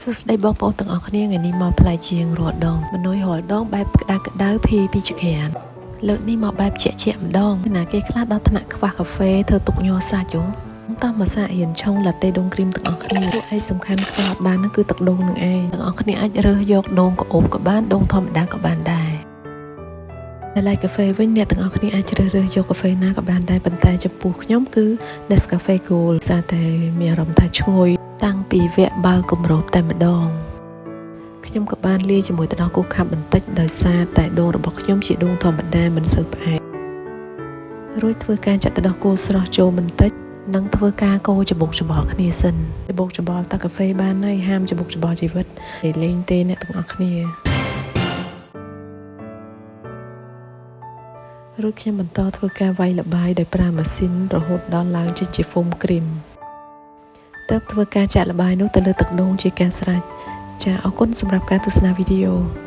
សួស្តីបងប្អូនទាំងអស់គ្នាថ្ងៃនេះមកផ្លែជាងរាល់ដងមនុយរាល់ដងបែបក្តៅភីពីចក្រានលើកនេះមកបែបជាក់ម្ដងណាគេខ្លះដល់ថ្នាក់ខ្វះកាហ្វេធ្វើទុកញ័រសាច់តាមមកសារៀនឆុងឡាតេដូងគ្រីមទាំងអស់គ្នាពួកឯងសំខាន់ខ្វះបានហ្នឹងគឺទឹកដូងនឹងឯងទាំងអស់គ្នាអាចរើសយកដូងក្អូបក៏បានដូងធម្មតាក៏បានដែរតែកាហ្វេវិញអ្នកទាំងអស់គ្នាអាចជ្រើសរើសយកកាហ្វេណាក៏បានដែរប៉ុន្តែចំពោះខ្ញុំគឺ Nescafe Gold សារតែមានអារម្មណ៍ថាឈ្ងុយតាំងពីវគ្គបើគម្របតែម្ដងខ្ញុំក៏បានលាយជាមួយទឹកដោះគោខាប់បន្តិចដោយសារតែដូងរបស់ខ្ញុំជាដូងធម្មតាមិនសូវផ្អែមរួចធ្វើការចាក់ទឹកដោះគោស្រស់ចូលបន្តិចនិងធ្វើការកូរច្បុកច្បល់គ្នាសិនច្បុកច្បល់ទឹកកាហ្វេបានហើយហាមច្បុកច្បល់ជីវិតលេងទេអ្នកទាំងអស់គ្នារួចខ្ញុំបន្តធ្វើការវាយល្បាយដោយប្រើម៉ាស៊ីនរហូតដល់ឡើងជាហ្វូមគ្រីមទើបធ្វើការចាក់ល្បាយនោះទៅលើទឹកដូងជាការស្រេចចាអរគុណសម្រាប់ការទស្សនាវីដេអូ